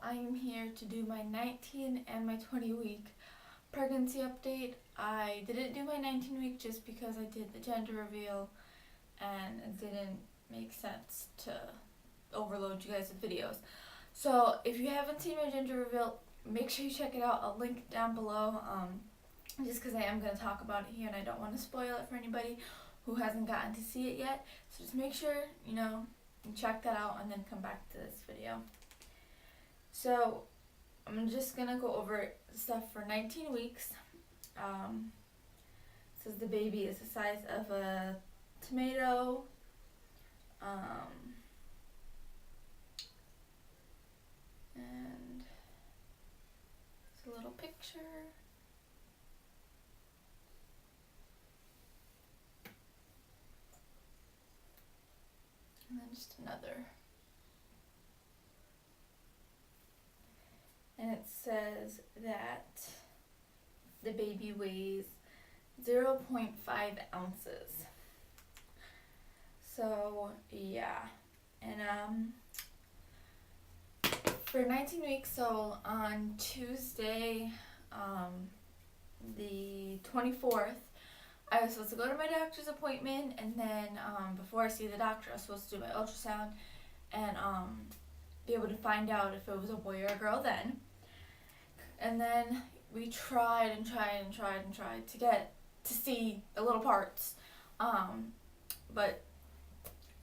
I am here to do my 19 and my 20-week pregnancy update. I didn't do my 19-week just because I did the gender reveal and it didn't make sense to overload you guys with videos. So if you haven't seen my gender reveal, make sure you check it out. I'll link down below, just because I am going to talk about it here and I don't want to spoil it for anybody who hasn't gotten to see it yet. So just make sure, you check that out and then come back to this video. So I'm just going to go over stuff for 19 weeks. Says the baby is the size of a tomato. And it's a little picture. And then just another. And it says that the baby weighs 0.5 ounces. So yeah, and for 19 weeks, so on Tuesday, the 24th, I was supposed to go to my doctor's appointment, and then before I see the doctor, I was supposed to do my ultrasound and be able to find out if it was a boy or a girl then. And then we tried to get to see the little parts, but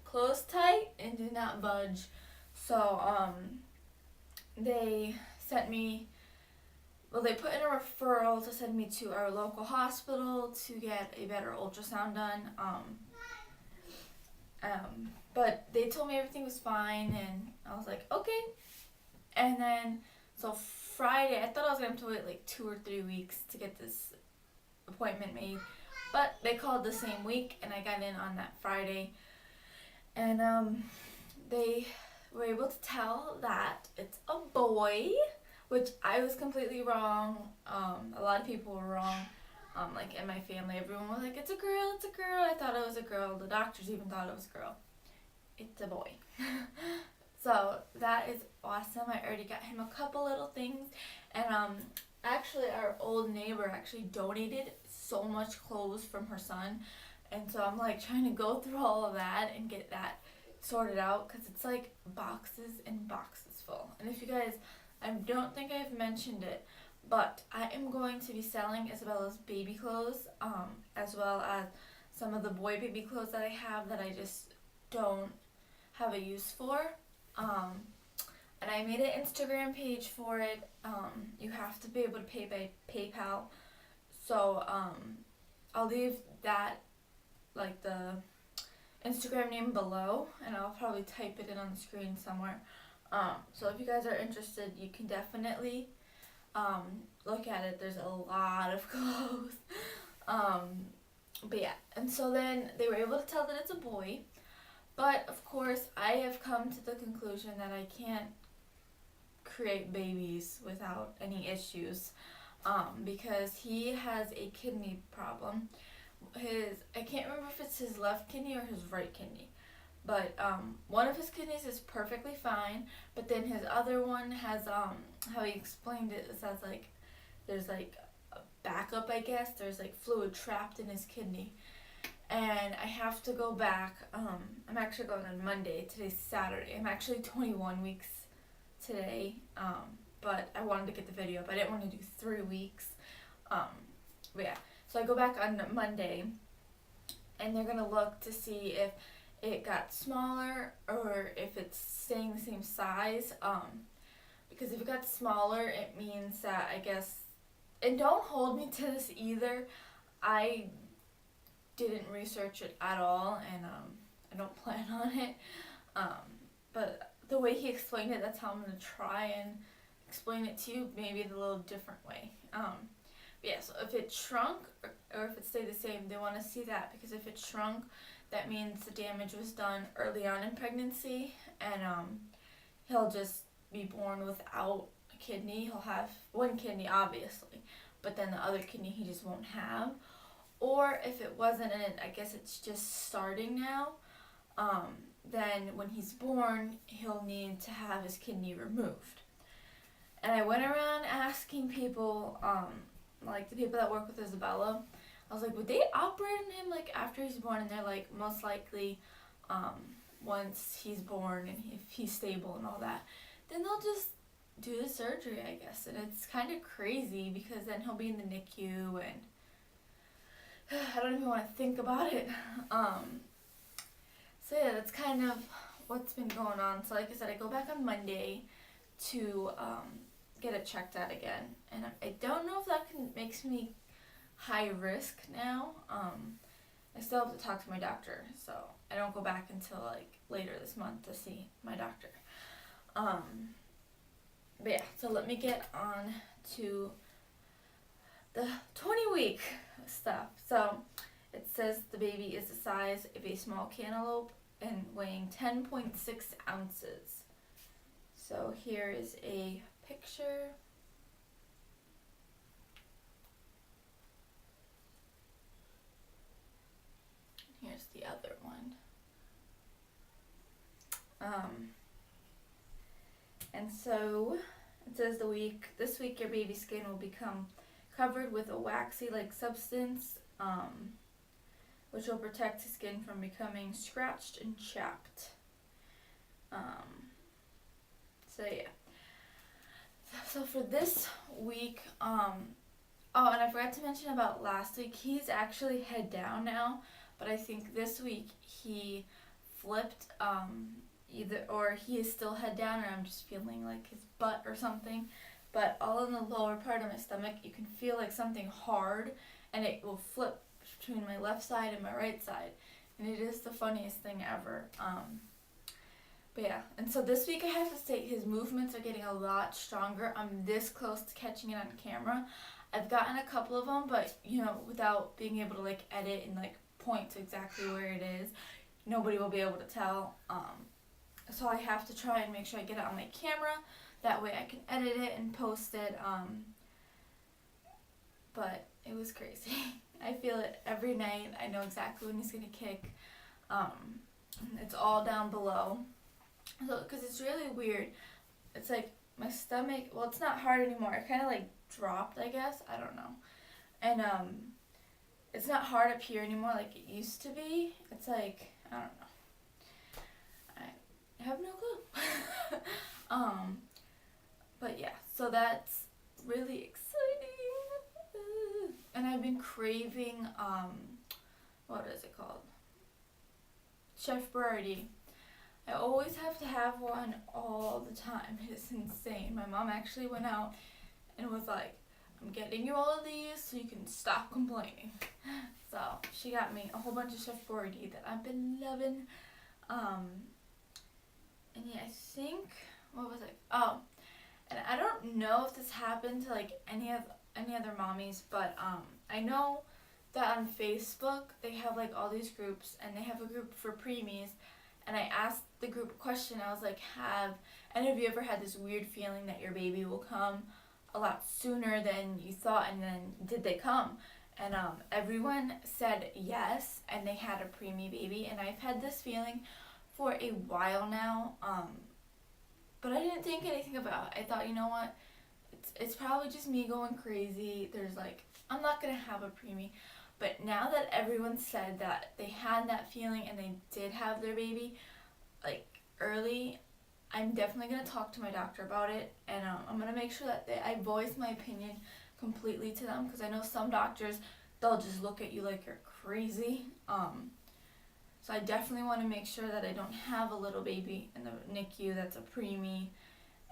closed tight and did not budge. So they sent me, they put in a referral to send me to our local hospital to get a better ultrasound done. But they told me everything was fine, and I was like, okay. And then, so Friday, I thought I was going to have to wait like 2 or 3 weeks to get this appointment made, but they called the same week, and I got in on that Friday, and they were able to tell that it's a boy, which I was completely wrong. A lot of people were wrong. Like in my family, everyone was like, it's a girl, it's a girl. I thought it was a girl. The doctors even thought it was a girl. It's a boy. So that is awesome. I already got him a couple little things, and actually our old neighbor actually donated so much clothes from her son, and so I'm like trying to go through all of that and get that sorted out, because it's like boxes and boxes full. And if you guys, I don't think I've mentioned it, but I am going to be selling Isabella's baby clothes, as well as some of the boy baby clothes that I have that I just don't have a use for. And I made an Instagram page for it. You have to be able to pay by PayPal. So I'll leave that, like the Instagram name below, and I'll probably type it in on the screen somewhere. So if you guys are interested, you can definitely look at it. There's a lot of clothes. But yeah, and so then they were able to tell that it's a boy. But of course, I have come to the conclusion that I can't create babies without any issues, because he has a kidney problem. I can't remember if it's his left kidney or his right kidney, but one of his kidneys is perfectly fine, but then his other one has, how he explained it is as like, there's like a backup, I guess. There's like fluid trapped in his kidney. And I have to go back. I'm actually going on Monday. Today's Saturday. I'm actually 21 weeks today. But I wanted to get the video up. I didn't want to do 3 weeks. But yeah. So I go back on Monday, and they're going to look to see if it got smaller or if it's staying the same size. Because if it got smaller, it means that, I guess, and don't hold me to this either, I didn't research it at all, and I don't plan on it, but the way he explained it, that's how I'm going to try and explain it to you, maybe in a little different way. But yeah, so if it shrunk or if it stayed the same, they want to see that, because if it shrunk, that means the damage was done early on in pregnancy, and he'll just be born without a kidney. He'll have one kidney, obviously, but then the other kidney he just won't have. Or if it wasn't, and I guess it's just starting now, then when he's born, he'll need to have his kidney removed. And I went around asking people, like the people that work with Isabella, I was like, would they operate on him like after he's born? And they're like, most likely, once he's born and if he's stable and all that, then they'll just do the surgery, I guess. And it's kind of crazy because then he'll be in the NICU and I don't even want to think about it. So yeah, that's kind of what's been going on. So like I said, I go back on Monday to get it checked out again, and I don't know if that makes me high risk now. I still have to talk to my doctor, so I don't go back until like later this month to see my doctor. But yeah, so let me get on to the 20-week stuff. So it says the baby is the size of a small cantaloupe and weighing 10.6 ounces. So here is a picture. Here's the other one. And so it says this week your baby's skin will become covered with a waxy-like substance, which will protect the skin from becoming scratched and chapped. So yeah. So for this week, oh, and I forgot to mention about last week, he's actually head down now, but I think this week he flipped, or he is still head down, or I'm just feeling like his butt or something. But all in the lower part of my stomach, you can feel like something hard, and it will flip between my left side and my right side, and it is the funniest thing ever. But yeah, and so this week I have to say his movements are getting a lot stronger. I'm this close to catching it on camera. I've gotten a couple of them, but without being able to like edit and like point to exactly where it is, nobody will be able to tell. So I have to try and make sure I get it on my camera. That way I can edit it and post it. But it was crazy. I feel it every night. I know exactly when he's gonna kick. It's all down below. So, because it's really weird. It's like my stomach, well, it's not hard anymore. It kind of like dropped, I guess. I don't know. And it's not hard up here anymore like it used to be. It's like, I don't know. I have no clue. But yeah, so that's really exciting. And I've been craving, what is it called? Chef Boyardee. I always have to have one all the time. It's insane. My mom actually went out and was like, I'm getting you all of these so you can stop complaining. So she got me a whole bunch of Chef Boyardee that I've been loving. And yeah, I think, what was it? Oh, and I don't know if this happened to like any other mommies, but I know that on Facebook they have like all these groups, and they have a group for preemies. And I asked the group a question. I was like, have any of you ever had this weird feeling that your baby will come a lot sooner than you thought, and then did they come? And everyone said yes, and they had a preemie baby. And I've had this feeling for a while now, but I didn't think anything about it. I thought, you know what, it's probably just me going crazy. There's like, I'm not going to have a preemie. But now that everyone said that they had that feeling and they did have their baby, like, early, I'm definitely going to talk to my doctor about it. And I'm going to make sure that I voice my opinion completely to them. Because I know some doctors, they'll just look at you like you're crazy. So I definitely want to make sure that I don't have a little baby in the NICU that's a preemie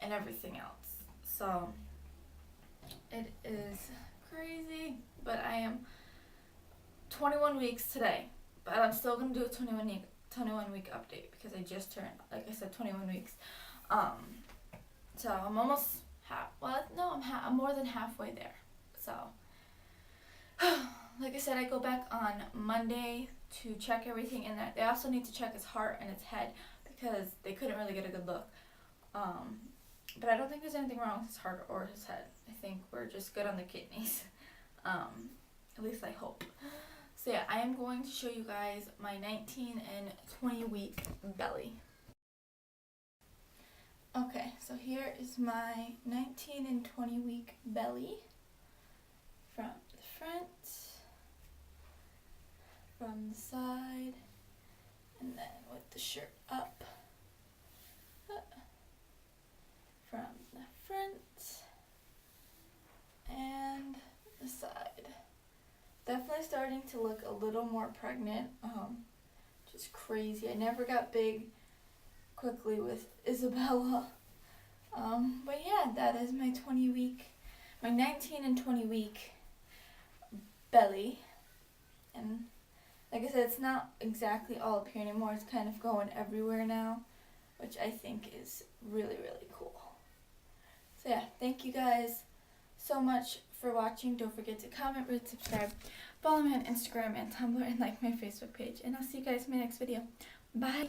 and everything else. So, it is crazy. But I am 21 weeks today, but I'm still going to do a 21 week update because I just turned, like I said, 21 weeks. So I'm almost I'm more than halfway there. So, like I said, I go back on Monday to check everything, and they also need to check his heart and his head because they couldn't really get a good look. But I don't think there's anything wrong with his heart or his head. I think we're just good on the kidneys. At least I hope. So yeah, I am going to show you guys my 19 and 20 week belly. Okay, so here is my 19 and 20 week belly from the front, from the side, and then with the shirt up from the front and the side. Definitely starting to look a little more pregnant, just crazy. I never got big quickly with Isabella. But yeah, that is my 19 and 20 week belly. And like I said, it's not exactly all up here anymore. It's kind of going everywhere now, which I think is really, really cool. So yeah, thank you guys so much for watching. Don't forget to comment, rate, subscribe, follow me on Instagram and Tumblr, and like my Facebook page. And I'll see you guys in my next video. Bye!